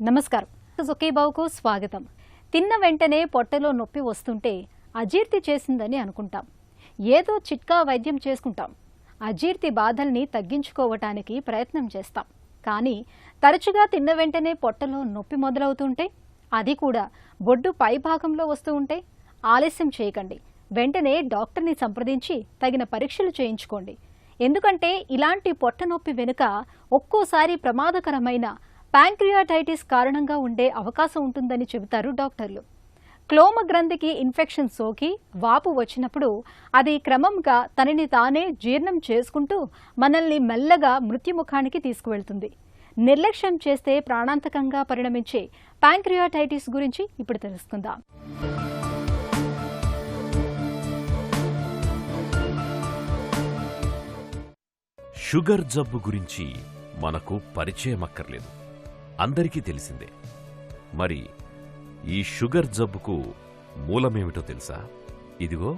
నమస్కారం. సుఖీబావుకు స్వాగతం. తిన్న వెంటనే పొట్టలో నొప్పి వస్తుంటే అజీర్తి చేసిందని అనుకుంటాం. ఏదో చిట్కా వైద్యం చేసుకుంటాం. అజీర్తి బాధల్ని తగ్గించుకోవటానికి ప్రయత్నం చేస్తాం. కానీ తరచుగా తిన్న వెంటనే పొట్టలో నొప్పి మొదలవుతుంటే, అది కూడా బొడ్డు పై భాగంలో వస్తూ ఉంటే ఆలస్యం చేయకండి. వెంటనే డాక్టర్ని సంప్రదించి తగిన పరీక్షలు చేయించుకోండి. ఎందుకంటే ఇలాంటి పొట్ట నొప్పి వెనుక ఒక్కోసారి ప్రమాదకరమైన ప్యాంక్రియాటైటిస్ కారణంగా ఉండే అవకాశం ఉంటుందని చెబుతారు డాక్టర్లు. క్లోమ గ్రంథికి ఇన్ఫెక్షన్ సోకి వాపు వచ్చినప్పుడు అది క్రమంగా తనని తానే జీర్ణం చేసుకుంటూ మనల్ని మెల్లగా మృత్యుముఖానికి తీసుకువెళ్తుంది. నిర్లక్ష్యం చేస్తే ప్రాణాంతకంగా పరిణమించే ప్యాంక్రియాటైటిస్ గురించి ఇప్పుడు తెలుసుకుందాం. షుగర్ జబ్బు గురించి మనకు పరిచయం అక్కర్లేదు, అందరికీ తెలిసిందే. మరి ఈ షుగర్ జబ్బుకు మూలమేమిటో తెలుసా? ఇదిగో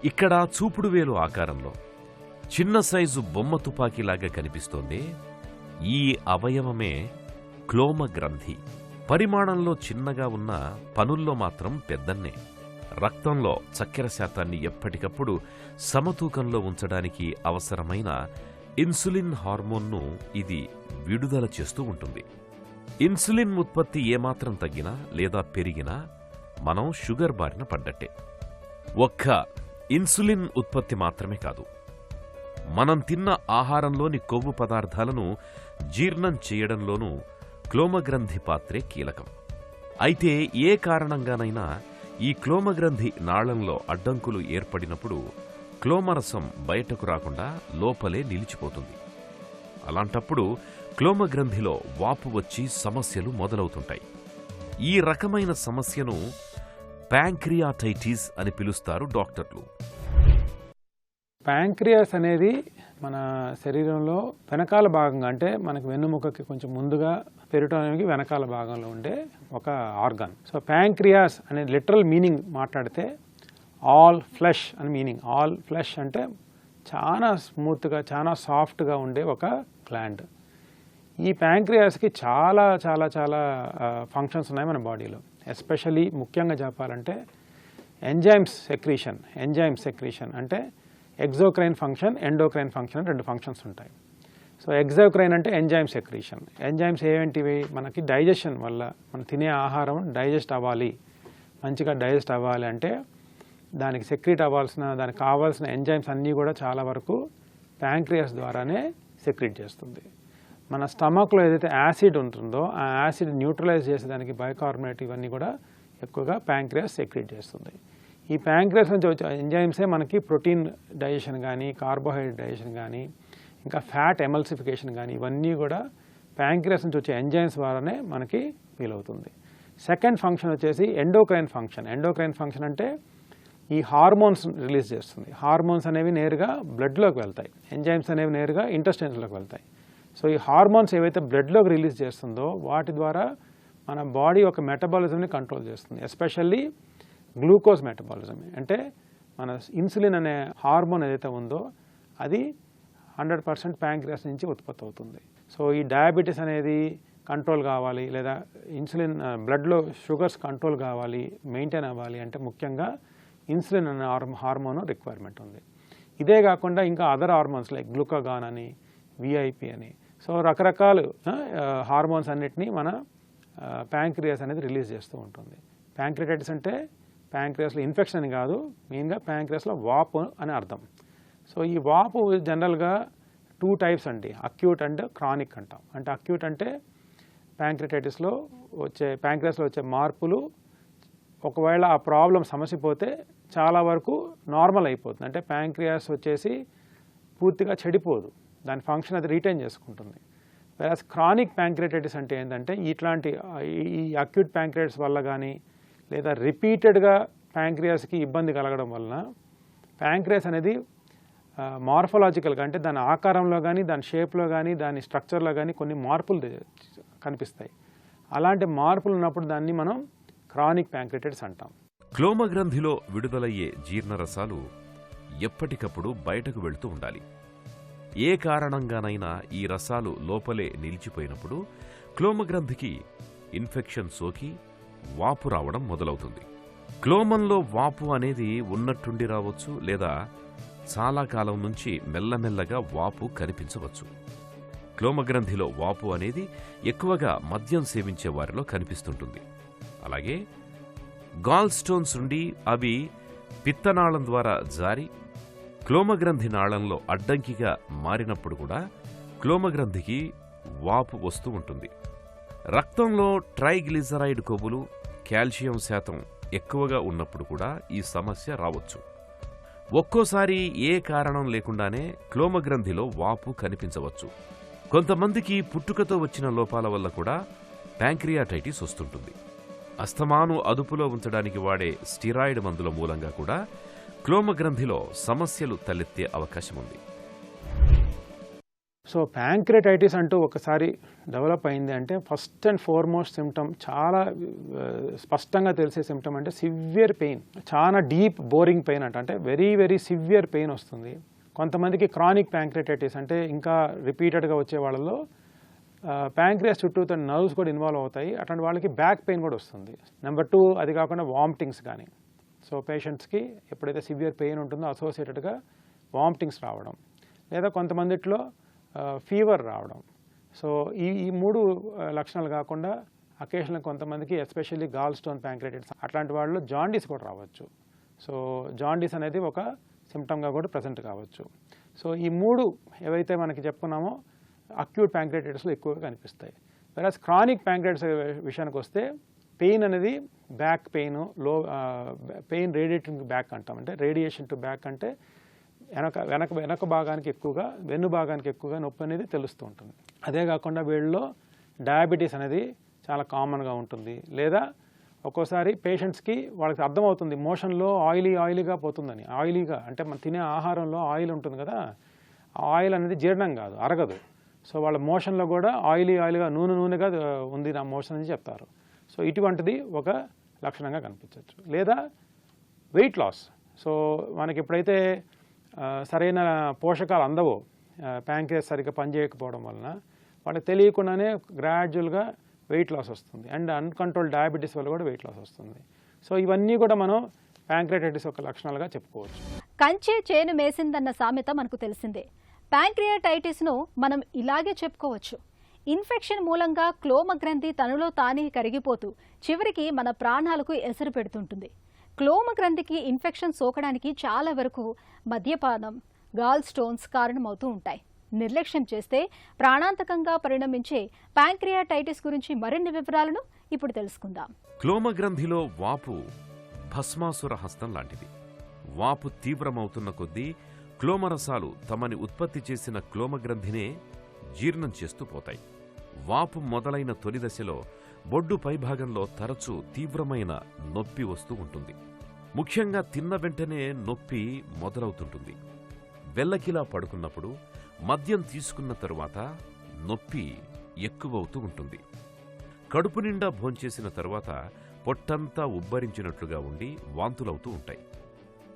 ఇక్కడ చూపుడు వేలు ఆకారంలో చిన్న సైజు బొమ్మ తుపాకీలాగా కనిపిస్తోంది. ఈ అవయవమే క్లోమ గ్రంథి. పరిమాణంలో చిన్నగా ఉన్న పనుల్లో మాత్రం పెద్దన్నే. రక్తంలో చక్కెర శాతాన్ని ఎప్పటికప్పుడు సమతూకంలో ఉంచడానికి అవసరమైన ఇన్సులిన్ హార్మోన్ను ఇది విడుదల చేస్తూ ఉంటుంది. ఇన్సులిన్ ఉత్పత్తి ఏమాత్రం తగ్గినా లేదా పెరిగినా మనం షుగర్ బారిన పడ్డట్టే. ఒక్క ఇన్సులిన్ ఉత్పత్తి మాత్రమే కాదు, మనం తిన్న ఆహారంలోని కొవ్వు పదార్థాలను జీర్ణం చేయడంలోనూ క్లోమగ్రంథి పాత్రే కీలకం. అయితే ఏ కారణంగానైనా ఈ క్లోమగ్రంథి నాళంలో అడ్డంకులు ఏర్పడినప్పుడు క్లోమరసం బయటకు రాకుండా లోపలే నిలిచిపోతుంది. అలాంటప్పుడు క్లోమగ్రంథిలో వాపు వచ్చి సమస్యలు మొదలవుతుంటాయి. ఈ రకమైన సమస్యను ప్యాంక్రియాటైటిస్ అని పిలుస్తారు డాక్టర్లు. ప్యాంక్రియాస్ అనేది మన శరీరంలో వెనకాల భాగంగా, అంటే మనకి వెన్నుముకకి కొంచెం ముందుగా పెరిటోనియంకి వెనకాల భాగంలో ఉండే ఒక ఆర్గాన్. సో ప్యాంక్రియాస్ అనే లిటరల్ మీనింగ్ మాట్లాడితే ఆల్ ఫ్లెష్ అని మీనింగ్. ఆల్ ఫ్లెష్ అంటే చాలా స్మూత్గా, చాలా సాఫ్ట్గా ఉండే ఒక గ్లాండ్. ఈ ప్యాంక్రియాస్కి చాలా చాలా చాలా ఫంక్షన్స్ ఉన్నాయి మన బాడీలో. ఎస్పెషలీ ముఖ్యంగా చెప్పాలంటే ఎంజైమ్స్ సెక్రీషన్ అంటే ఎగ్జోక్రైన్ ఫంక్షన్, ఎండోక్రైన్ ఫంక్షన్ అని 2 ఫంక్షన్స్ ఉంటాయి. సో ఎగ్జోక్రైన్ అంటే ఎంజైమ్ సెక్రీషన్. ఎంజైమ్స్ ఏంటివి? మనకి డైజెషన్ వల్ల మనం తినే ఆహారం మంచిగా డైజెస్ట్ అవ్వాలి అంటే దానికి సెక్రీట్ దానికి కావాల్సిన ఎంజైమ్స్ అన్నీ కూడా చాలా వరకు ప్యాంక్రియాస్ ద్వారానే సెక్రీట్ చేస్తుంది. మన స్టమక్లో ఏదైతే యాసిడ్ ఉంటుందో ఆ యాసిడ్ న్యూట్రలైజ్ చేసేదానికి బైకార్బోనేట్ ఇవన్నీ కూడా ఎక్కువగా ప్యాంక్రియాస్ సెక్రీట్ చేస్తుంది. ఈ ప్యాంక్రియాస్ నుంచి వచ్చే ఎంజైమ్సే మనకి ప్రోటీన్ డైజెషన్ కానీ, కార్బోహైడ్రేట్ డైజెషన్ కానీ, ఇంకా ఫ్యాట్ ఎమల్సిఫికేషన్ కానీ ఇవన్నీ కూడా ప్యాంక్రియాస్ నుంచి వచ్చే ఎంజైమ్స్ ద్వారానే మనకి వీలవుతుంది. సెకండ్ ఫంక్షన్ వచ్చేసి ఎండోక్రైన్ ఫంక్షన్ అంటే ఈ హార్మోన్స్ రిలీజ్ చేస్తుంది. హార్మోన్స్ అనేవి నేరుగా బ్లడ్లోకి వెళ్తాయి, ఎంజైమ్స్ అనేవి నేరుగా ఇంటెస్టైన్స్లోకి వెళ్తాయి. సో ఈ హార్మోన్స్ ఏవైతే బ్లడ్లోకి రిలీజ్ చేస్తుందో వాటి ద్వారా మన బాడీ ఒక మెటబాలిజంని కంట్రోల్ చేస్తుంది. ఎస్పెషల్లీ గ్లూకోజ్ మెటబాలిజం అంటే మన ఇన్సులిన్ అనే హార్మోన్ ఏదైతే ఉందో అది 100% ప్యాంక్రియాస్ నుంచి ఉత్పత్తి అవుతుంది. సో ఈ డయాబెటీస్ అనేది కంట్రోల్ కావాలి, లేదా ఇన్సులిన్ బ్లడ్లో షుగర్స్ కంట్రోల్ కావాలి, మెయింటైన్ అవ్వాలి అంటే ముఖ్యంగా ఇన్సులిన్ అనే హార్మోన్ రిక్వైర్మెంట్ ఉంది. ఇదే కాకుండా ఇంకా అదర్ హార్మోన్స్ లైక్ గ్లూకాగాన్ అని, విఐపి అని, సో రకరకాల హార్మోన్స్ అన్నిటినీ మన ప్యాంక్రియాస్ అనేది రిలీజ్ చేస్తూ ఉంటుంది. ప్యాంక్రియాటైటిస్ అంటే ప్యాంక్రియాస్లో ఇన్ఫెక్షన్ అని కాదు, మెయిన్గా ప్యాంక్రియాస్లో వాపు అని అర్థం. సో ఈ వాపు జనరల్గా 2 టైప్స్ అండి, అక్యూట్ అండ్ క్రానిక్ అంటాం. అంటే అక్యూట్ అంటే ప్యాంక్రియాటైటిస్లో ప్యాంక్రియాస్లో వచ్చే మార్పులు ఒకవేళ ఆ ప్రాబ్లం సమస్య పోతే చాలా వరకు నార్మల్ అయిపోతుంది. అంటే ప్యాంక్రియాస్ వచ్చేసి పూర్తిగా చెడిపోదు, దాని ఫంక్షన్ అది రీటైన్ చేసుకుంటుంది. వేరస్ క్రానిక్ ప్యాంక్రియాటైటిస్ అంటే ఏంటంటే ఇట్లాంటి ఈ అక్యూట్ ప్యాంక్రియాటిస్ వల్ల కానీ లేదా రిపీటెడ్గా ప్యాంక్రియాస్కి ఇబ్బంది కలగడం వలన ప్యాంక్రియాస్ అనేది మార్ఫలాజికల్గా అంటే దాని ఆకారంలో కానీ, దాని షేప్లో కానీ, దాని స్ట్రక్చర్లో కానీ కొన్ని మార్పులు కనిపిస్తాయి. అలాంటి మార్పులు ఉన్నప్పుడు దాన్ని మనం క్రానిక్ ప్యాంక్రియాటైటిస్ అంటాం. క్లోమగ్రంథిలో విడుదలయ్యే జీర్ణరసాలు ఎప్పటికప్పుడు బయటకు వెళ్తూ ఉండాలి. ఏ కారణంగానైనా ఈ రసాలు లోపలే నిలిచిపోయినప్పుడు క్లోమగ్రంథికి ఇన్ఫెక్షన్ సోకి వాపు రావడం మొదలవుతుంది. క్లోమంలో వాపు అనేది ఉన్నట్టుండి రావచ్చు, లేదా చాలా కాలం నుంచి మెల్లమెల్లగా వాపు కనిపించవచ్చు. క్లోమగ్రంథిలో వాపు అనేది ఎక్కువగా మద్యం సేవించే వారిలో కనిపిస్తుంటుంది. అలాగే గాల్ స్టోన్స్ ఉండి అవి పిత్తనాళం ద్వారా జారి క్లోమగ్రంథి నాళంలో అడ్డంకిగా మారినప్పుడు కూడా క్లోమగ్రంథికి వాపు వస్తూ ఉంటుంది. రక్తంలో ట్రైగ్లిజరైడ్ కొవ్వులు, కాల్షియం శాతం ఎక్కువగా ఉన్నప్పుడు కూడా ఈ సమస్య రావచ్చు. ఒక్కోసారి ఏ కారణం లేకుండానే క్లోమగ్రంథిలో వాపు కనిపించవచ్చు. కొంతమందికి పుట్టుకతో వచ్చిన లోపాల వల్ల కూడా ప్యాంక్రియాటైటిస్ వస్తుంటుంది. అస్తమాను అదుపులో ఉంచడానికి వాడే స్టిరాయిడ్ మందుల మూలంగా కూడా క్లోమగ్రంథిలో సమస్యలు తలెత్తే అవకాశం ఉంది. సో ప్యాంక్రియాటైటిస్ అంటూ ఒకసారి డెవలప్ అయింది అంటే ఫస్ట్ అండ్ ఫార్మోస్ట్ సిమ్టమ్, చాలా స్పష్టంగా తెలిసే సిమ్టమ్ అంటే సివియర్ పెయిన్, చాలా డీప్ బోరింగ్ పెయిన్ అంటే వెరీ వెరీ సివియర్ పెయిన్ వస్తుంది. కొంతమందికి క్రానిక్ ప్యాంక్రియాటైటిస్ అంటే ఇంకా రిపీటెడ్గా వచ్చే వాళ్ళలో ప్యాంక్రియాస్ చుట్టూ నర్వ్స్ కూడా ఇన్వాల్వ్ అవుతాయి. అట్లాంటి వాళ్ళకి బ్యాక్ పెయిన్ కూడా వస్తుంది. నెంబర్ 2, అది కాకుండా వామిటింగ్స్ కానీ. సో పేషెంట్స్కి ఎప్పుడైతే సివియర్ పెయిన్ ఉంటుందో అసోసియేటెడ్గా వామిటింగ్స్ రావడం, లేదా కొంతమందిట్లో ఫీవర్ రావడం. సో ఈ 3 లక్షణాలు కాకుండా అకేషనల్ కొంతమందికి ఎస్పెషల్లీ గాల్ స్టోన్ ప్యాంక్రియాటైటిస్ అట్లాంటి వాళ్ళు జాండీస్ కూడా రావచ్చు. సో జాండీస్ అనేది ఒక సిమ్టమ్గా కూడా ప్రజెంట్ కావచ్చు. సో ఈ 3 ఏవైతే మనకి చెప్పుకున్నామో అక్యూట్ ప్యాంక్రియాటైటిస్లో ఎక్కువగా కనిపిస్తాయి. వెరాజ్ క్రానిక్ ప్యాంక్రియాటైటిస్ విషయానికి వస్తే పెయిన్ అనేది back pain, pain radiating back అంటాం. అంటే రేడియేషన్ టు బ్యాక్ అంటే వెనక భాగానికి ఎక్కువగా, వెన్ను భాగానికి ఎక్కువగా నొప్పి అనేది తెలుస్తూ ఉంటుంది. అదే కాకుండా వీళ్ళలో డయాబెటీస్ అనేది చాలా కామన్గా ఉంటుంది. లేదా ఒక్కోసారి పేషెంట్స్కి వాళ్ళకి అర్థమవుతుంది మోషన్లో ఆయిలీగా పోతుందని. ఆయిలీగా అంటే మనం తినే ఆహారంలో ఆయిల్ ఉంటుంది కదా, ఆయిల్ అనేది జీర్ణం కాదు, అరగదు. సో వాళ్ళ మోషన్లో కూడా ఆయిలీగా నూనెగా ఉంది నా మోషన్ అని చెప్తారు. సో ఇటువంటిది ఒక లక్షణంగా కనిపించవచ్చు. లేదా వెయిట్ లాస్. సో మనకి ఎప్పుడైతే సరైన పోషకాలు అందవో, ప్యాంక్రియాస్ సరిగ్గా పనిచేయకపోవడం వలన వాళ్ళకి తెలియకుండానే గ్రాడ్యువల్గా వెయిట్ లాస్ వస్తుంది. అండ్ అన్కంట్రోల్ డయాబెటీస్ వల్ల కూడా వెయిట్ లాస్ వస్తుంది. సో ఇవన్నీ కూడా మనం ప్యాంక్రియాటైటిస్ యొక్క లక్షణాలుగా చెప్పుకోవచ్చు. కంచే చేను మేసిందన్న సామెత మనకు తెలిసిందే. ప్యాంక్రియాటైటిస్ను మనం ఇలాగే చెప్పుకోవచ్చు. ఇన్ఫెక్షన్ మూలంగా క్లోమగ్రంథి తనలో తానే కరిగిపోతూ చివరికి మన ప్రాణాలకు ఎసరు పెడుతుంటుంది. క్లోమగ్రంథికి ఇన్ఫెక్షన్ సోకడానికి చాలా వరకు మద్యపానం, గాల్ స్టోన్స్ కారణమవుతూ ఉంటాయి. నిర్లక్ష్యం చేస్తే ప్రాణాంతకంగా పరిణమించే ప్యాంక్రియాటైటిస్ గురించి మరిన్ని వివరాలను ఇప్పుడు తెలుసుకుందాం. క్లోమగ్రంథిలో వాపు భస్మాసుర హస్తం లాంటిది. వాపు తీవ్రమవుతున్న కొద్దీ క్లోమరసాలు తమని ఉత్పత్తి చేసిన క్లోమగ్రంథినే జీర్ణం చేస్తూ పోతాయి. వాపు మొదలైన తొలి దశలో బొడ్డు పైభాగంలో తరచూ తీవ్రమైన నొప్పి వస్తూ ఉంటుంది. ముఖ్యంగా తిన్న వెంటనే నొప్పి మొదలవుతుంటుంది. వెల్లకిలా పడుకున్నప్పుడు, మద్యం తీసుకున్న తరువాత నొప్పి ఎక్కువవుతూ ఉంటుంది. కడుపు నిండా భోంచేసిన తరువాత పొట్టంతా ఉబ్బరించినట్లుగా ఉండి వాంతులవుతూ ఉంటాయి.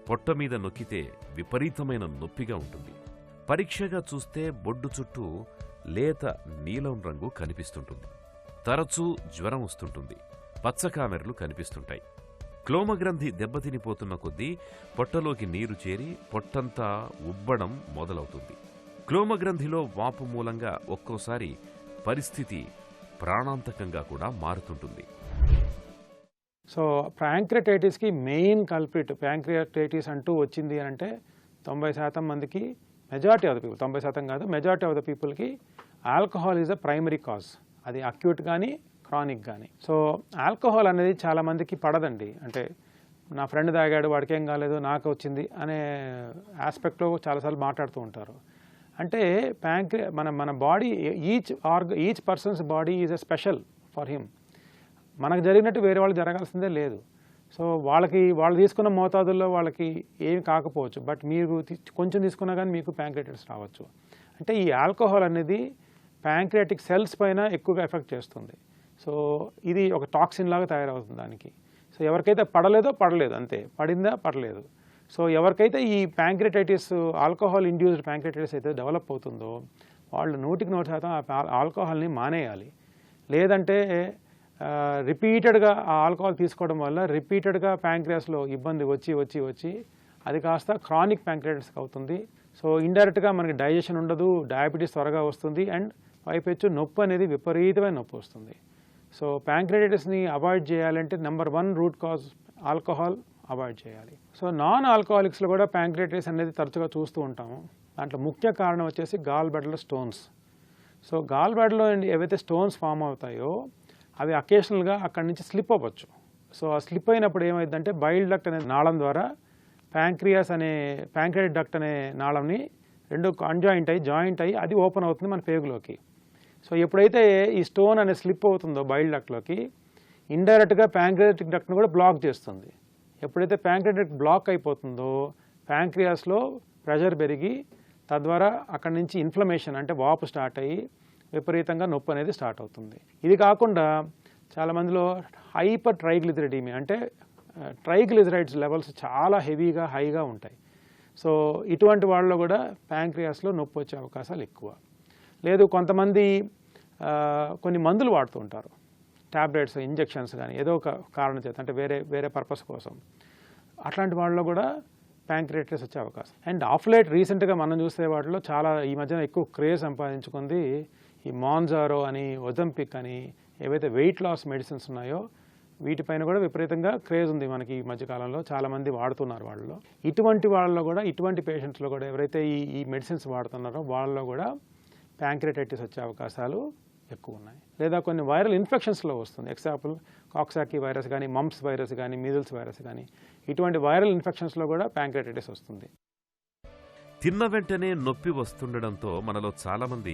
పొట్ట మీద నొక్కితే విపరీతమైన నొప్పిగా ఉంటుంది. పరీక్షగా చూస్తే బొడ్డు చుట్టూ లేత నీలం రంగు కనిపిస్తుంటుంది. తరచూ జ్వరం వస్తుంటుంది. పచ్చకామెర్లు కనిపిస్తుంటాయి. క్లోమగ్రంథి దెబ్బతినిపోతున్న కొద్దీ పొట్టలోకి నీరు చేరి పొట్టంతా ఉబ్బడం మొదలవుతుంది. క్లోమగ్రంథిలో వాపు మూలంగా ఒక్కోసారి పరిస్థితి ప్రాణాంతకంగా కూడా మారుతుంటుంది. సో ప్యాంక్రియాటైటిస్కి మెయిన్ కల్ప్రిట్, ప్యాంక్రియాటైటిస్ అంటూ వచ్చింది అని అంటే 90% మందికి, మెజారిటీ ఆఫ్ ద పీపుల్, 90% కాదు, మెజారిటీ ఆఫ్ ద పీపుల్కి alcohol is a primary cause. అది అక్యూట్ కానీ క్రానిక్ కానీ. సో ఆల్కహాల్ అనేది చాలామందికి పడదండి. అంటే నా ఫ్రెండ్ తాగాడు, వాడికి ఏం కాలేదు, నాకు వచ్చింది అనే ఆస్పెక్ట్లో చాలాసార్లు మాట్లాడుతూ ఉంటారు. అంటే మన body, each persons body is a special for him. మనకు జరిగినట్టు వేరే వాళ్ళకి జరగాల్సిందే లేదు. సో వాళ్ళు తీసుకున్న మోతాదుల్లో వాళ్ళకి ఏమి కాకపోవచ్చు, బట్ మీరు కొంచెం తీసుకున్నా కానీ మీకు ప్యాంక్రియాటైటిస్ రావచ్చు. అంటే ఈ ఆల్కహాల్ అనేది ప్యాంక్రియాటిక్ సెల్స్ పైన ఎక్కువగా ఎఫెక్ట్ చేస్తుంది. సో ఇది ఒక టాక్సిన్ లాగా తయారవుతుంది దానికి. సో ఎవరికైతే పడలేదు అంతే, పడలేదు. సో ఎవరికైతే ఈ ప్యాంక్రియాటైటిస్, ఆల్కహాల్ ఇండ్యూస్డ్ ప్యాంక్రియాటైటిస్ అయితే డెవలప్ అవుతుందో వాళ్ళు 100% ఆల్కహాల్ని మానేయాలి. లేదంటే రిపీటెడ్గా ఆ ఆల్కహాల్ తీసుకోవడం వల్ల రిపీటెడ్గా ప్యాంక్రియాస్లో ఇబ్బంది వచ్చి అది కాస్త క్రానిక్ ప్యాంక్రియాటిస్ అవుతుంది. సో ఇండైరెక్ట్గా మనకి డైజెషన్ ఉండదు, డయాబెటీస్ త్వరగా వస్తుంది, అండ్ పైపెచ్చు నొప్పి అనేది విపరీతమైన నొప్పి వస్తుంది. సో ప్యాంక్రియాటిస్ని అవాయిడ్ చేయాలంటే number 1 root cause alcohol avoid చేయాలి. సో నాన్ ఆల్కహాలిక్స్లో కూడా ప్యాంక్రియాటిస్ అనేది తరచుగా చూస్తూ ఉంటాము. దాంట్లో ముఖ్య కారణం వచ్చేసి గాల్ బ్లాడర్లో స్టోన్స్. సో గాల్ బ్లాడర్లో ఏవైతే స్టోన్స్ ఫామ్ అవుతాయో అవి అకేషనల్గా అక్కడి నుంచి స్లిప్ అవ్వచ్చు. సో ఆ స్లిప్ అయినప్పుడు ఏమైందంటే బైల్ డక్ట్ అనే నాళం ద్వారా ప్యాంక్రియాటిక్ డక్ట్ అనే నాళంని రెండు జాయింట్ అయ్యి అది ఓపెన్ అవుతుంది మన పేగులోకి. సో ఎప్పుడైతే ఈ స్టోన్ అనేది స్లిప్ అవుతుందో బైల్ డక్ట్లోకి, ఇండైరెక్ట్గా ప్యాంక్రియాటిక్ డక్ట్ని కూడా బ్లాక్ చేస్తుంది. ఎప్పుడైతే ప్యాంక్రియాటిక్ బ్లాక్ అయిపోతుందో ప్యాంక్రియాస్లో ప్రెషర్ పెరిగి తద్వారా అక్కడి నుంచి ఇన్ఫ్లమేషన్ అంటే వాపు స్టార్ట్ అయ్యి విపరీతంగా నొప్పి అనేది స్టార్ట్ అవుతుంది. ఇది కాకుండా చాలామందిలో హైపర్ ట్రైగ్లిజరైడీమియా అంటే ట్రైగ్లిజరైడ్స్ లెవెల్స్ చాలా హైగా ఉంటాయి. సో ఇటువంటి వాళ్ళలో కూడా ప్యాంక్రియాస్లో నొప్పి వచ్చే అవకాశాలు ఎక్కువ. లేదు కొంతమంది కొన్ని మందులు వాడుతూ ఉంటారు, టాబ్లెట్స్, ఇంజెక్షన్స్ కానీ ఏదో ఒక కారణం చేత అంటే వేరే పర్పస్ కోసం, అట్లాంటి వాళ్ళలో కూడా ప్యాంక్రియాటిస్ వచ్చే అవకాశం. అండ్ ఆఫ్ లైట్ రీసెంట్గా మనం చూసే వాటిలో చాలా ఈ మధ్యన ఎక్కువ క్రేజ్ సంపాదించుకుంది ఈ మాన్జారో అని, ఒజంపిక్ అని ఏవైతే వెయిట్ లాస్ మెడిసిన్స్ ఉన్నాయో వీటిపైన కూడా విపరీతంగా క్రేజ్ ఉంది మనకి ఈ మధ్యకాలంలో. చాలామంది వాడుతున్నారు వాళ్ళలో. ఇటువంటి వాళ్ళలో కూడా, ఇటువంటి పేషెంట్స్లో కూడా ఎవరైతే ఈ మెడిసిన్స్ వాడుతున్నారో వాళ్ళలో కూడా ప్యాంక్రియాటిస్ వచ్చే అవకాశాలు ఎక్కువ ఉన్నాయి. లేదా కొన్ని వైరల్ ఇన్ఫెక్షన్స్లో వస్తుంది. ఎగ్జాంపుల్ కాక్సాకీ వైరస్ కానీ, మంప్స్ వైరస్ కానీ, మీజిల్స్ వైరస్ కానీ, ఇటువంటి వైరల్ ఇన్ఫెక్షన్స్లో కూడా ప్యాంక్రియాటిస్ వస్తుంది. తిన్న వెంటనే నొప్పి వస్తుండడంతో మనలో చాలామంది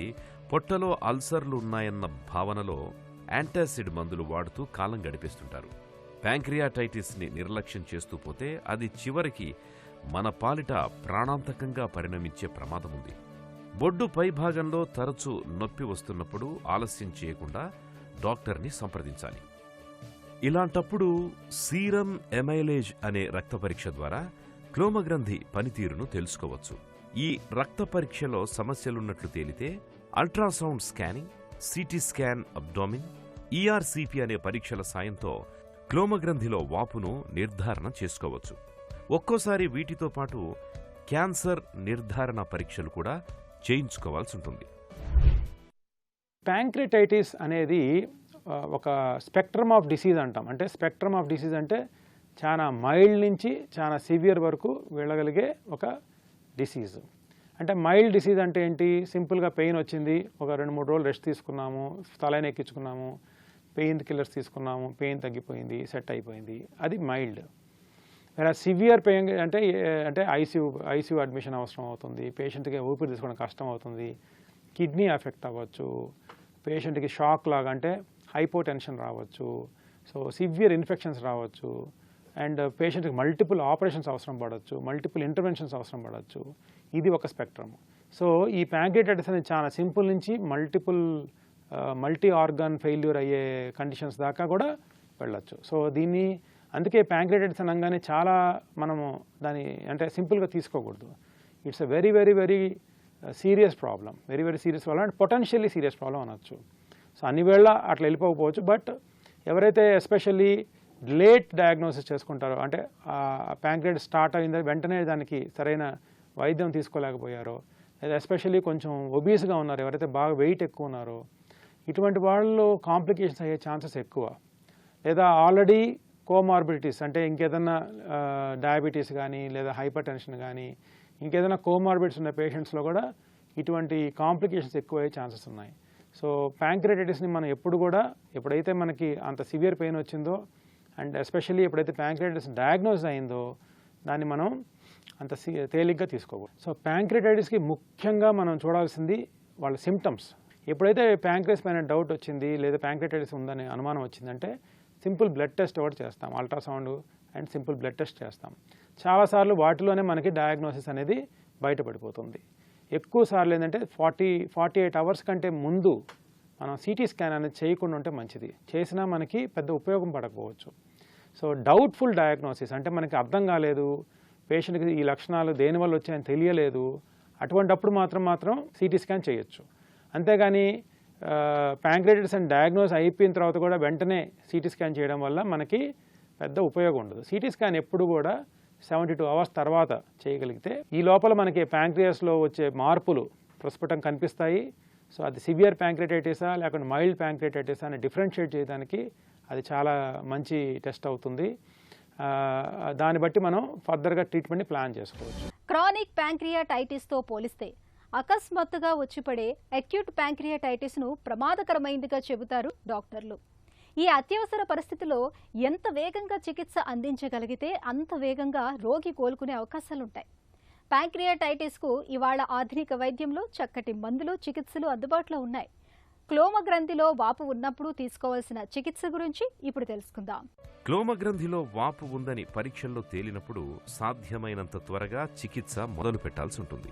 పొట్టలో అల్సర్లు ఉన్నాయన్న భావనలో యాంటాసిడ్ మందులు వాడుతూ కాలం గడిపేస్తుంటారు. ప్యాంక్రియాటైటిస్ని నిర్లక్ష్యం చేస్తూ పోతే అది చివరికి మన పాలిట ప్రాణాంతకంగా పరిణమించే ప్రమాదం ఉంది. బొడ్డు పైభాగంలో తరచూ నొప్పి వస్తున్నప్పుడు ఆలస్యం చేయకుండా డాక్టర్ని సంప్రదించాలి. ఇలాంటప్పుడు సీరం ఎమైలేజ్ అనే రక్త పరీక్ష ద్వారా క్లోమగ్రంథి పనితీరును తెలుసుకోవచ్చు. ఈ రక్త పరీక్షలో సమస్యలున్నట్లు తేలితే ultrasound scanning, CT scan abdomen, ERCP అనే పరీక్షల సాయంతో క్లోమగ్రంథిలో వాపును నిర్ధారణ చేసుకోవచ్చు. ఒక్కోసారి వీటితో పాటు క్యాన్సర్ నిర్ధారణ పరీక్షలు కూడా చేయించుకోవాల్సి ఉంటుంది. ప్యాంక్రియాటైటిస్ అనేది ఒక స్పెక్ట్రమ్ ఆఫ్ డిసీజ్ అంటాం. అంటే స్పెక్ట్రమ్ ఆఫ్ డిసీజ్ అంటే చాలా మైల్డ్ నుంచి చాలా సివియర్ వరకు వెళ్ళగలిగే ఒక డిసీజ్. అంటే మైల్డ్ డిసీజ్ అంటే ఏంటి? సింపుల్గా పెయిన్ వచ్చింది, ఒక 2-3 రోజులు రెస్ట్ తీసుకున్నాము, తలైన ఎక్కించుకున్నాము, పెయిన్ కిల్లర్స్ తీసుకున్నాము, పెయిన్ తగ్గిపోయింది, సెట్ అయిపోయింది, అది మైల్డ్. వేరే సివియర్ పెయిన్ అంటే ఐసీయూ అడ్మిషన్ అవసరం అవుతుంది, పేషెంట్కి ఊపిరి తీసుకోవడం కష్టం అవుతుంది, కిడ్నీ ఎఫెక్ట్ అవ్వచ్చు, పేషెంట్కి షాక్ లాగా అంటే హైపోటెన్షన్ రావచ్చు, సో సివియర్ ఇన్ఫెక్షన్స్ రావచ్చు, అండ్ పేషెంట్కి మల్టిపుల్ ఆపరేషన్స్ అవసరం పడవచ్చు, మల్టిపుల్ ఇంటర్వెన్షన్స్ అవసరం పడవచ్చు. ఇది ఒక స్పెక్ట్రమ్. సో ఈ ప్యాంక్రియాటైటిస్ అనేది చాలా సింపుల్ నుంచి మల్టీ ఆర్గాన్ ఫెయిల్యూర్ అయ్యే కండిషన్స్ దాకా కూడా వెళ్ళచ్చు. సో దీన్ని అందుకే ప్యాంక్రియాటైటిస్ అనగానే చాలా మనము దాన్ని అంటే సింపుల్గా తీసుకోకూడదు. It's a very very very serious problem, very serious problem and potentially serious problem అనొచ్చు. సో అన్ని వేళ అట్లా వెళ్ళిపోకపోవచ్చు. బట్ ఎవరైతే ఎస్పెషల్లీ లేట్ డయాగ్నోసిస్ చేసుకుంటారో, అంటే ప్యాంక్రియాటిస్ స్టార్ట్ అయిందో వెంటనే దానికి సరైన వైద్యం తీసుకోలేకపోయారో, లేదా ఎస్పెషల్లీ కొంచెం ఒబీస్గా ఉన్నారు, ఎవరైతే బాగా వెయిట్ ఎక్కువ ఉన్నారో, ఇటువంటి వాళ్ళు కాంప్లికేషన్స్ అయ్యే ఛాన్సెస్ ఎక్కువ. లేదా ఆల్రెడీ కోమార్బిడిటీస్ అంటే ఇంకేదన్నా డయాబెటీస్ కానీ, లేదా హైపర్ టెన్షన్ కానీ, ఇంకేదైనా కోమార్బిడ్స్ ఉన్న పేషెంట్స్లో కూడా ఇటువంటి కాంప్లికేషన్స్ ఎక్కువ అయ్యే ఛాన్సెస్ ఉన్నాయి. సో ప్యాంక్రియాటైటిస్ని మనం ఎప్పుడైతే మనకి అంత సివియర్ పెయిన్ వచ్చిందో, అండ్ ఎస్పెషల్లీ ఎప్పుడైతే ప్యాంక్రియాటైటిస్ డయాగ్నోస్ అయిందో, దాన్ని మనం అంత తేలిగ్గా తీసుకోకూడదు. సో ప్యాంక్రియాటైటిస్కి ముఖ్యంగా మనం చూడాల్సింది వాళ్ళ సిమ్టమ్స్. ఎప్పుడైతే ప్యాంక్రియాస్ పైన డౌట్ వచ్చింది, లేదా ప్యాంక్రియాటైటిస్ ఉందనే అనుమానం వచ్చిందంటే సింపుల్ బ్లడ్ టెస్ట్ ఒకటి చేస్తాం, ultrasound and simple blood test చేస్తాం. చాలాసార్లు వాటిలోనే మనకి డయాగ్నోసిస్ అనేది బయటపడిపోతుంది. ఎక్కువ సార్లు ఏంటంటే 48 అవర్స్ కంటే ముందు మనం సిటీ స్కాన్ అనేది చేయకుండా ఉంటే మంచిది. చేసినా మనకి పెద్ద ఉపయోగం పడకపోవచ్చు. సో డౌట్ఫుల్ డయాగ్నోసిస్ అంటే మనకి అర్థం కాలేదు, పేషెంట్కి ఈ లక్షణాలు దేనివల్ల వచ్చాయని తెలియలేదు, అటువంటప్పుడు మాత్రం సిటీ స్కాన్ చేయొచ్చు. అంతేగాని ప్యాంక్రియాటిస్ అని డయాగ్నోస్ అయిపోయిన తర్వాత కూడా వెంటనే సిటీ స్కాన్ చేయడం వల్ల మనకి పెద్ద ఉపయోగం ఉండదు. సిటీ స్కాన్ ఎప్పుడు కూడా 72 అవర్స్ తర్వాత చేయగలిగితే ఈ లోపల మనకి ప్యాంక్రియాస్లో వచ్చే మార్పులు ప్రస్ఫుటం కనిపిస్తాయి. సో అది సివియర్ ప్యాంక్రియాటైటిసా లేకుంటే మైల్డ్ ప్యాంక్రియాటైటిసా అని డిఫరెన్షియేట్ చేయడానికి అది చాలా మంచి టెస్ట్ అవుతుంది. దాన్ని బట్టి మనం ఫర్దర్గా ట్రీట్మెంట్ని ప్లాన్ చేసుకోవచ్చు. క్రానిక్ ప్యాంక్రియాటైటిస్తో పోలిస్తే అకస్మాత్తుగా వచ్చిపడే అక్యూట్ ప్యాంక్రియాటైటిస్ను ప్రమాదకరమైందిగా చెబుతారు డాక్టర్లు. ఈ అత్యవసర పరిస్థితిలో ఎంత వేగంగా చికిత్స అందించగలిగితే అంత వేగంగా రోగి కోలుకునే అవకాశాలుంటాయి. ప్యాంక్రియాటైటిస్కు ఇవాళ ఆధునిక వైద్యంలో చక్కటి మందులు, చికిత్సలు అందుబాటులో ఉన్నాయి. క్లోమ గ్రంథిలో వాపు ఉన్నప్పుడు తీసుకోవాల్సిన చికిత్స గురించి ఇప్పుడు తెలుసుకుందాం. క్లోమ గ్రంథిలో వాపు ఉందని పరీక్షల్లో తేలినప్పుడు సాధ్యమైనంత త్వరగా చికిత్స మొదలు పెట్టాల్సి ఉంటుంది.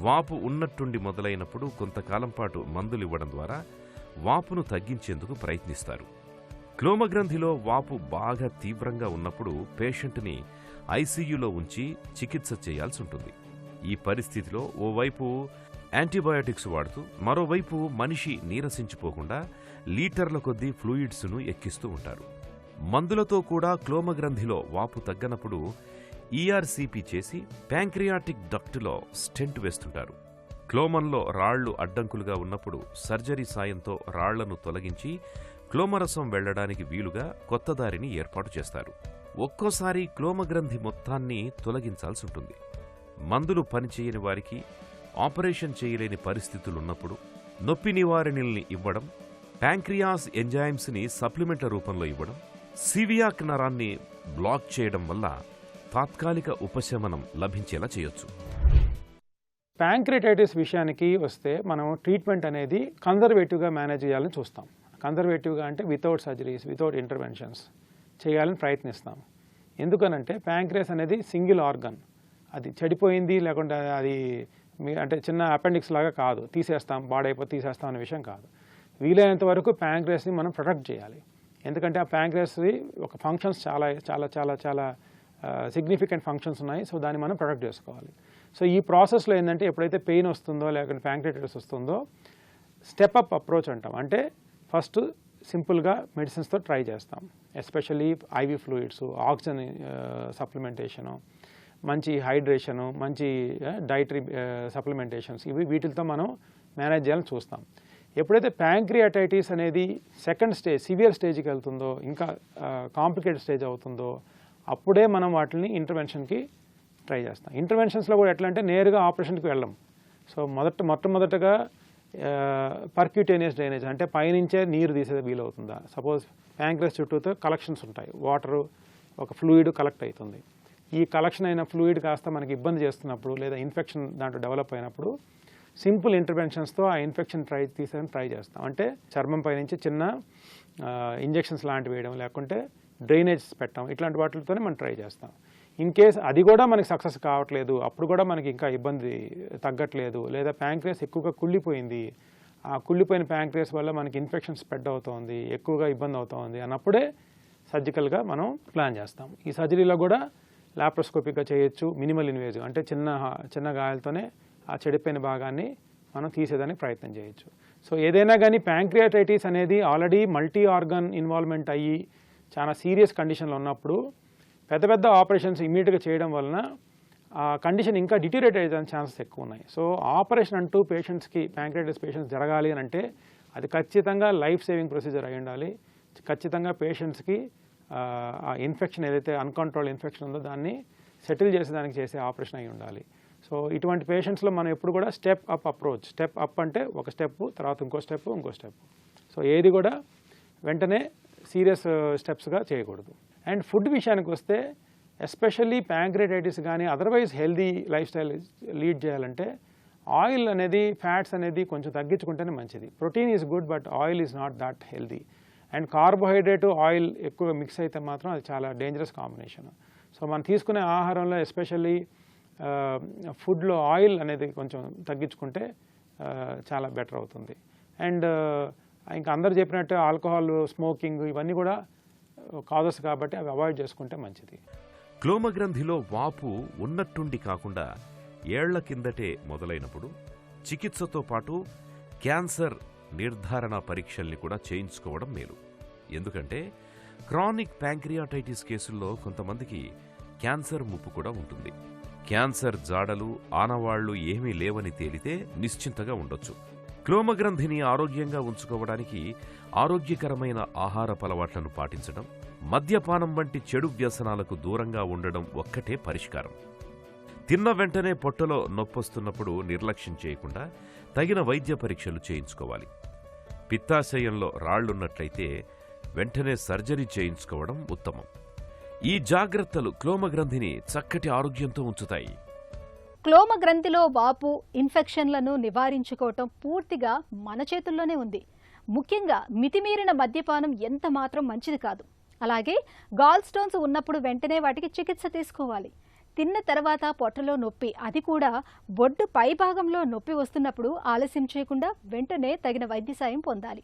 వాపు ఉన్నట్టుండి మొదలైనప్పుడు కొంతకాలం పాటు మందులివ్వడం ద్వారా వాపును తగ్గించేందుకు ప్రయత్నిస్తారు. క్లోమ గ్రంథిలో వాపు బాగా తీవ్రంగా ఉన్నప్పుడు పేషెంట్ని ఐసీయూలో ఉంచి చికిత్స చేయాల్సి ఉంటుంది. ఈ పరిస్థితిలో ఓవైపు యాంటీబయాటిక్స్ వాడుతూ మరోవైపు మనిషి నీరసించిపోకుండా లీటర్ల కొద్దీ ఫ్లూయిడ్స్ను ఎక్కిస్తూ ఉంటారు. మందులతో కూడా క్లోమ గ్రంథిలో వాపు తగ్గనప్పుడు ఈఆర్సీపీ చేసి ప్యాంక్రియాటిక్ డక్టులో స్టెంట్ వేస్తుంటారు. క్లోమంలో రాళ్లు అడ్డంకులుగా ఉన్నప్పుడు సర్జరీ సాయంతో రాళ్లను తొలగించి క్లోమరసం వెళ్లడానికి వీలుగా కొత్త దారిని ఏర్పాటు చేస్తారు. ఒక్కోసారి క్లోమగ్రంథి మొత్తాన్ని తొలగించాల్సి ఉంటుంది. మందులు పనిచేయని వారికి, ఆపరేషన్ చేయలేని పరిస్థితులున్నప్పుడు నొప్పి నివారణల్ని ఇవ్వడం, ప్యాంక్రియాస్ ఎంజైమ్స్ని సప్లిమెంట్ల రూపంలో ఇవ్వడం, సివియాక్ నరాన్ని బ్లాక్ చేయడం వల్ల తాత్కాలిక ఉపశమనం లభించేలా చేయొచ్చు. ప్యాంక్రియాటైటిస్ విషయానికి వస్తే మనం ట్రీట్మెంట్ అనేది కన్జర్వేటివ్గా మేనేజ్ చేయాలని చూస్తాం. కన్జర్వేటివ్గా అంటే వితౌట్ సర్జరీస్, వితౌట్ ఇంటర్వెన్షన్స్ చేయాలని ప్రయత్నిస్తాం. ఎందుకనంటే ప్యాంక్రియాస్ అనేది సింగిల్ ఆర్గన్, అది చెడిపోయింది లేకుంటే అది అంటే చిన్న అపెండిక్స్ లాగా కాదు, తీసేస్తాం పాడైపోతే తీసేస్తాం అనే విషయం కాదు. వీలైనంత వరకు ప్యాంక్రియాస్ని మనం ప్రొటెక్ట్ చేయాలి. ఎందుకంటే ఆ ప్యాంక్రియాస్ది ఒక ఫంక్షన్స్ చాలా చాలా చాలా చాలా సిగ్నిఫికెంట్ ఫంక్షన్స్ ఉన్నాయి. సో దాన్ని మనం ప్రొటెక్ట్ చేసుకోవాలి. సో ఈ ప్రాసెస్లో ఏంటంటే ఎప్పుడైతే పెయిన్ వస్తుందో లేకుంటే ప్యాంక్రియాటైటిస్ వస్తుందో స్టెప్ అప్ అప్రోచ్ అంటాం. అంటే ఫస్ట్ సింపుల్గా మెడిసిన్స్తో ట్రై చేస్తాం. ఎస్పెషల్లీ ఐవీ ఫ్లూయిడ్స్, ఆక్సిజన్ సప్లిమెంటేషను, మంచి హైడ్రేషను, మంచి డైటరీ సప్లిమెంటేషన్స్, వీటితో మనం మేనేజ్ చేయాలని చూస్తాం. ఎప్పుడైతే ప్యాంక్రియాటైటిస్ అనేది సెకండ్ స్టేజ్, సివియర్ స్టేజ్కి వెళ్తుందో, ఇంకా కాంప్లికేటెడ్ స్టేజ్ అవుతుందో, అప్పుడే మనం వాటిని ఇంటర్వెన్షన్కి ట్రై చేస్తాం. ఇంటర్వెన్షన్స్లో కూడా ఎట్లా అంటే నేరుగా ఆపరేషన్కి వెళ్ళం. సో మొట్టమొదటగా పర్క్యూటేనియస్ డ్రైనేజ్ అంటే పైనుంచే నీరు తీసేది వీలవుతుందా. సపోజ్ ప్యాంక్రియాస్ చుట్టూతో కలెక్షన్స్ ఉంటాయి, వాటరు ఒక ఫ్లూయిడ్ కలెక్ట్ అవుతుంది. ఈ కలెక్షన్ అయిన ఫ్లూయిడ్ కాస్త మనకి ఇబ్బంది చేస్తున్నప్పుడు లేదా ఇన్ఫెక్షన్ దాంట్లో డెవలప్ అయినప్పుడు సింపుల్ ఇంటర్వెన్షన్స్తో ఆ ఇన్ఫెక్షన్ తీసేయడానికి ట్రై చేస్తాం. అంటే చర్మం పైనుంచి చిన్న ఇంజెక్షన్స్ లాంటివి వేయడం, లేకుంటే డ్రైనేజ్ పెట్టడం, ఇట్లాంటి వాటితోనే మనం ట్రై చేస్తాం. ఇన్ కేస్ అది కూడా మనకి సక్సెస్ కావట్లేదు, అప్పుడు కూడా మనకి ఇంకా ఇబ్బంది తగ్గట్లేదు, లేదా ప్యాంక్రియాస్ ఎక్కువగా కుళ్ళిపోయింది, ఆ కుళ్ళిపోయిన ప్యాంక్రియాస్ వల్ల మనకి ఇన్ఫెక్షన్ స్ప్రెడ్ అవుతోంది, ఎక్కువగా ఇబ్బంది అవుతోంది అన్నప్పుడే సర్జికల్గా మనం ప్లాన్ చేస్తాం. ఈ సర్జరీలో కూడా లాప్రోస్కోపిక్గా చేయొచ్చు, మినిమల్ ఇన్వేజివ్ అంటే చిన్న గాయాలతోనే ఆ చెడిపోయిన భాగాన్ని మనం తీసేదానికి ప్రయత్నం చేయొచ్చు. సో ఏదైనా కానీ ప్యాంక్రియాటైటిస్ అనేది ఆల్రెడీ మల్టీ ఆర్గన్ ఇన్వాల్వ్మెంట్ అయ్యి చాలా సీరియస్ కండిషన్లో ఉన్నప్పుడు పెద్ద ఆపరేషన్స్ ఇమీడియట్గా చేయడం వలన ఆ కండిషన్ ఇంకా డిటీరియేట్ అయ్యే ఛాన్సెస్ ఎక్కువ ఉన్నాయి. సో ఆపరేషన్ అంటూ పేషెంట్స్కి, ప్యాంక్రియాటైటిస్ పేషెంట్స్ జరగాలి అని అంటే అది ఖచ్చితంగా లైఫ్ సేవింగ్ ప్రొసీజర్ అయి ఉండాలి. ఖచ్చితంగా పేషెంట్స్కి ఆ ఇన్ఫెక్షన్ ఏదైతే అన్కంట్రోల్డ్ ఇన్ఫెక్షన్ ఉందో దాన్ని సెటిల్ చేసేదానికి చేసే ఆపరేషన్ అయి ఉండాలి. సో ఇటువంటి పేషెంట్స్లో మనం ఎప్పుడు కూడా step up approach, step up అంటే ఒక స్టెప్ తర్వాత ఇంకో స్టెప్. సో ఏది కూడా వెంటనే సీరియస్ స్టెప్స్గా చేయకూడదు. అండ్ ఫుడ్ విషయానికి వస్తే ఎస్పెషల్లీ ప్యాంక్రియాటైటిస్ కానీ otherwise healthy life style lead చేయాలంటే ఆయిల్ అనేది, ఫ్యాట్స్ అనేది కొంచెం తగ్గించుకుంటేనే మంచిది. Protein is good but oil is not that healthy. And carbohydrate, oil ఎక్కువ మిక్స్ అయితే మాత్రం అది చాలా డేంజరస్ కాంబినేషన్. సో మనం తీసుకునే ఆహారంలో ఎస్పెషల్లీ ఫుడ్లో ఆయిల్ అనేది కొంచెం తగ్గించుకుంటే చాలా బెటర్ అవుతుంది. అండ్ ఇంకా అందరు చెప్పినట్టు ఆల్కహాల్, స్మోకింగ్ ఇవన్నీ కూడా కాజెస్ కాబట్టి అవి అవాయిడ్ చేసుకుంటే మంచిది. క్లోమ గ్రంథిలో వాపు ఉన్నట్టుండి కాకుండా ఏళ్ల కిందటే మొదలైనప్పుడు చికిత్సతో పాటు క్యాన్సర్ నిర్ధారణ పరీక్షల్ని కూడా చేయించుకోవడం మేలు. ఎందుకంటే క్రానిక్ ప్యాంక్రియాటైటిస్ కేసుల్లో కొంతమందికి క్యాన్సర్ ముప్పు కూడా ఉంటుంది. క్యాన్సర్ జాడలు, ఆనవాళ్లు ఏమీ లేవని తేలితే నిశ్చింతగా ఉండొచ్చు. క్లోమగ్రంథిని ఆరోగ్యంగా ఉంచుకోవడానికి ఆరోగ్యకరమైన ఆహారపు అలవాట్లను పాటించడం, మద్యపానం వంటి చెడు వ్యసనాలకు దూరంగా ఉండడం ఒక్కటే పరిష్కారం. తిన్న వెంటనే పొట్టలో నొప్పొస్తున్నప్పుడు నిర్లక్ష్యం చేయకుండా తగిన వైద్య పరీక్షలు చేయించుకోవాలి. పిత్తాశయంలో రాళ్లున్నట్లయితే వెంటనే సర్జరీ చేయించుకోవడం ఉత్తమం. ఈ జాగ్రత్తలు క్లోమగ్రంథిని చక్కటి ఆరోగ్యంతో ఉంచుతాయి. క్లోమగ్రంథిలో వాపు, ఇన్ఫెక్షన్లను నివారించుకోవటం పూర్తిగా మన చేతుల్లోనే ఉంది. ముఖ్యంగా మితిమీరిన మద్యపానం ఎంత మాత్రం మంచిది కాదు. అలాగే గాల్ స్టోన్స్ ఉన్నప్పుడు వెంటనే వాటికి చికిత్స తీసుకోవాలి. తిన్న తర్వాత పొట్టలో నొప్పి, అది కూడా బొడ్డు పై భాగంలో నొప్పి వస్తున్నప్పుడు ఆలస్యం చేయకుండా వెంటనే తగిన వైద్య సాయం పొందాలి.